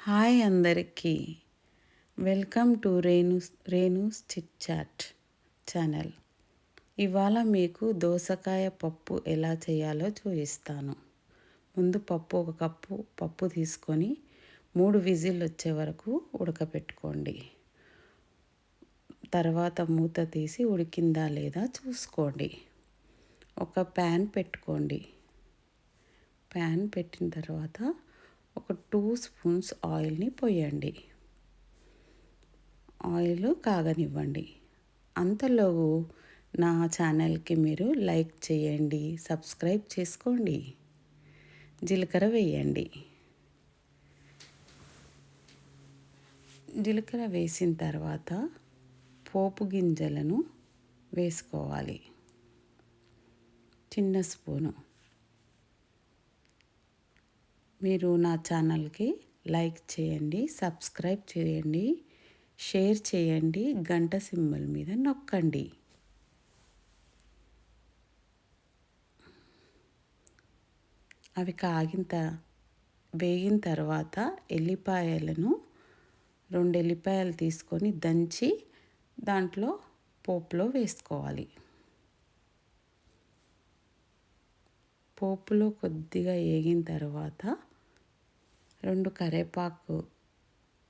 Hi అందరికీ. Welcome to Renu's chit chat channel. ఇవాళ మీకు దోసకాయ పప్పు ఎలా చేయాలో చూపిస్తాను. ముందు ఒక కప్పు పప్పు తీసుకొని 3 విజిల్లు వచ్చే వరకు ఉడకపెట్టుకోండి. తర్వాత మూత తీసి ఉడికిందా లేదా చూసుకోండి. ఒక ప్యాన్ పెట్టుకోండి. ప్యాన్ పెట్టిన తర్వాత ఒక 2 స్పూన్స్ ఆయిల్ని పోయండి. ఆయిల్ కాగనివ్వండి. అంతలో నా ఛానల్కి మీరు లైక్ చేయండి, సబ్స్క్రైబ్ చేసుకోండి, జీలకర్ర వేయండి. జీలకర్ర వేసిన తర్వాత పోపు గింజలను వేసుకోవాలి. చిన్న స్పూను. మీరు నా ఛానల్కి లైక్ చేయండి, సబ్స్క్రైబ్ చేయండి, షేర్ చేయండి, గంట సింబల్ మీద నొక్కండి. అవి వేగిన తర్వాత ఎల్లిపాయలను 2 ఎల్లిపాయలు తీసుకొని దంచి దాంట్లో పోపులో వేసుకోవాలి. పోపులో కొద్దిగా వేగిన తర్వాత 2 కరివేపాకు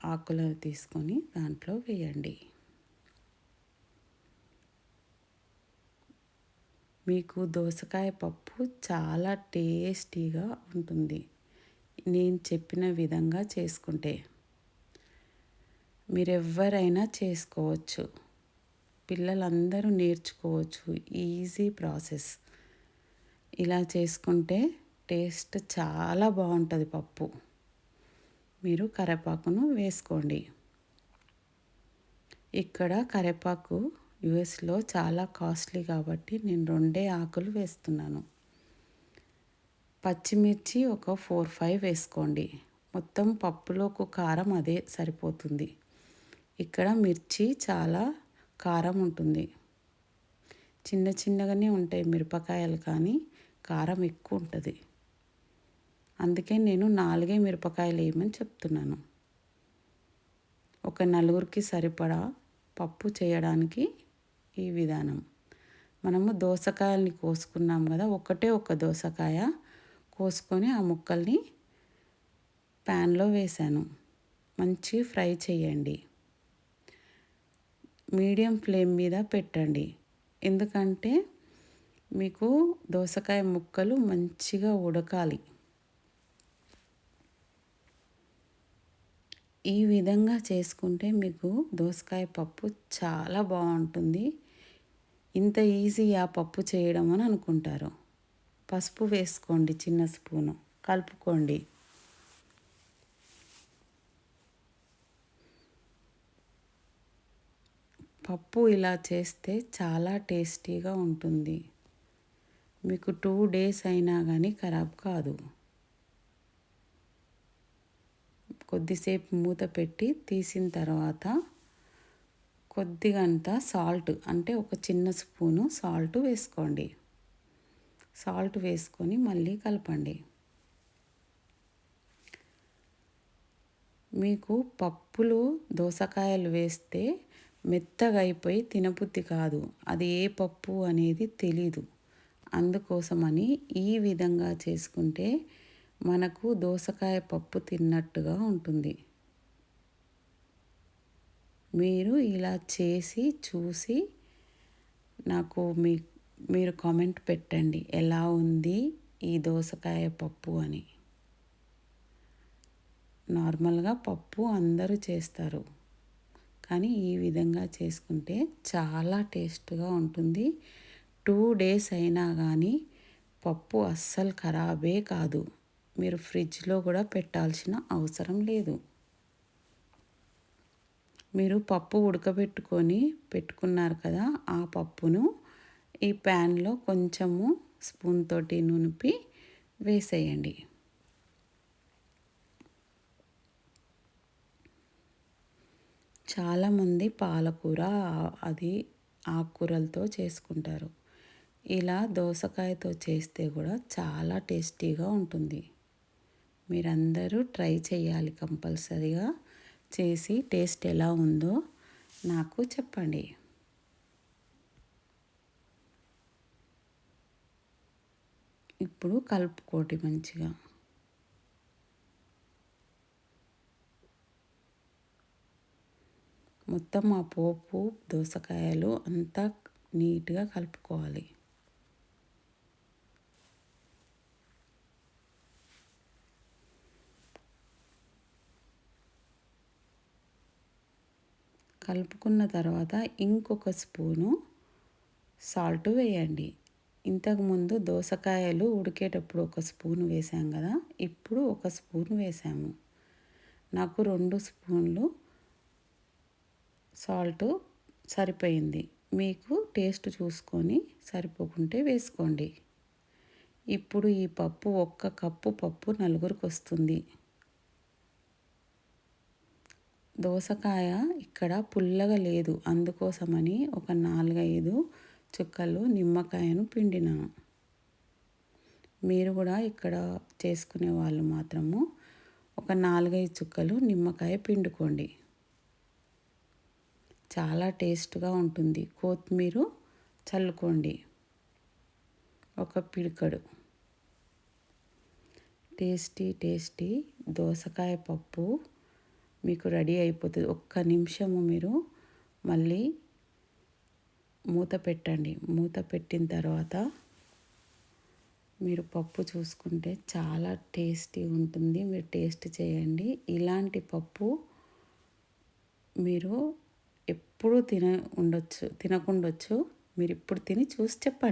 ఆకులను తీసుకొని దాంట్లో వేయండి. మీకు దోసకాయ పప్పు చాలా టేస్టీగా ఉంటుంది నేను చెప్పిన విధంగా చేసుకుంటే. మీరెవ్వరైనా చేసుకోవచ్చు, పిల్లలందరూ నేర్చుకోవచ్చు. Easy process. ఇలా చేసుకుంటే టేస్ట్ చాలా బాగుంటుంది పప్పు. మీరు కరివేపాకును వేసుకోండి. ఇక్కడ కరివేపాకు యుఎస్లో చాలా కాస్ట్లీ కాబట్టి నేను 2 ఆకులు వేస్తున్నాను. పచ్చిమిర్చి ఒక 4-5 వేసుకోండి. మొత్తం పప్పులోకి కారం అదే సరిపోతుంది. ఇక్కడ మిర్చి చాలా కారం ఉంటుంది. చిన్న చిన్నగానే ఉంటాయి మిరపకాయలు, కానీ కారం ఎక్కువ ఉంటుంది. అందుకే నేను 4 మిరపకాయలు వేయమని చెప్తున్నాను. ఒక 4కి సరిపడా పప్పు చేయడానికి ఈ విధానం. మనము దోసకాయల్ని కోసుకున్నాం కదా, ఒక దోసకాయ కోసుకొని ఆ ముక్కల్ని ప్యాన్లో వేసాను. మంచి ఫ్రై చేయండి. మీడియం ఫ్లేమ్ మీద పెట్టండి, ఎందుకంటే మీకు దోసకాయ ముక్కలు మంచిగా ఉడకాలి. ఈ విధంగా చేసుకుంటే మీకు దోసకాయ పప్పు చాలా బాగుంటుంది. ఇంత ఈజీ ఆ పప్పు చేయడం అని అనుకుంటారు. పసుపు వేసుకోండి, చిన్న స్పూను, కలుపుకోండి. పప్పు ఇలా చేస్తే చాలా టేస్టీగా ఉంటుంది. మీకు 2 డేస్ అయినా కానీ ఖరాబ్ కాదు. కొద్దిసేపు మూత పెట్టి తీసిన తర్వాత కొద్దిగంత సాల్ట్, అంటే ఒక చిన్న స్పూను సాల్ట్ వేసుకోండి. సాల్ట్ వేసుకొని మళ్ళీ కలపండి. మీకు పప్పులో దోసకాయలు వేస్తే మెత్తగా అయిపోయి తినబుద్ధి కాదు. అది ఏ పప్పు అనేది తెలీదు. అందుకోసమని ఈ విధంగా చేసుకుంటే మనకు దోసకాయ పప్పు తిన్నట్టుగా ఉంటుంది. మీరు ఇలా చేసి చూసి నాకు మీరు కామెంట్ పెట్టండి, ఎలా ఉంది ఈ దోసకాయ పప్పు అని. నార్మల్గా పప్పు అందరూ చేస్తారు, కానీ ఈ విధంగా చేసుకుంటే చాలా టేస్ట్గా ఉంటుంది. 2 డేస్ అయినా కానీ పప్పు అస్సలు ఖరాబే కాదు. మీరు ఫ్రిడ్జ్లో కూడా పెట్టాల్సిన అవసరం లేదు. మీరు పప్పు ఉడకబెట్టుకొని పెట్టుకున్నారు కదా, ఆ పప్పును ఈ ప్యాన్లో కొంచెము స్పూన్ తోటి నునిపి వేసేయండి. చాలామంది పాలకూర అది ఆకుకూరలతో చేసుకుంటారు. ఇలా దోసకాయతో చేస్తే కూడా చాలా టేస్టీగా ఉంటుంది. మీరందరూ ట్రై చేయాలి కంపల్సరీగా. చేసి టేస్ట్ ఎలా ఉందో నాకు చెప్పండి. ఇప్పుడు కలుపుకోండి మంచిగా. మొత్తం ఆ పోపు దోసకాయలు అంతా నీట్గా కలుపుకోవాలి. కలుపుకున్న తర్వాత ఇంకొక స్పూను సాల్ట్ వేయండి. ఇంతకుముందు దోసకాయలు ఉడికేటప్పుడు ఒక స్పూన్ వేసాం కదా, ఇప్పుడు ఒక స్పూన్ వేసాము. నాకు 2 స్పూన్లు సాల్ట్ సరిపోయింది. మీకు టేస్ట్ చూసుకొని సరిపోకుంటే వేసుకోండి. ఇప్పుడు ఈ పప్పు 1 కప్పు పప్పు నలుగురికి వస్తుంది. దోసకాయ ఇక్కడ పుల్లగా లేదు, అందుకోసమని ఒక 4, 5 చుక్కలు నిమ్మకాయను పిండినాను. మీరు కూడా ఇక్కడ చేసుకునే వాళ్ళు మాత్రము ఒక 4, 5 చుక్కలు నిమ్మకాయ పిండుకోండి. చాలా టేస్ట్గా ఉంటుంది. కొత్తిమీర చల్లుకోండి ఒక పిడికెడు. టేస్టీ దోసకాయ పప్పు మీకు రెడీ అయిపోతుంది. 1 నిమిషము మీరు మళ్ళీ మూత పెట్టండి. మూత పెట్టిన తర్వాత మీరు పప్పు చూసుకుంటే చాలా టేస్టీ ఉంటుంది. మీరు టేస్ట్ చేయండి. ఇలాంటి పప్పు మీరు ఎప్పుడూ తినకుండొచ్చు. మీరు ఇప్పుడు తిని చూసి చెప్పండి.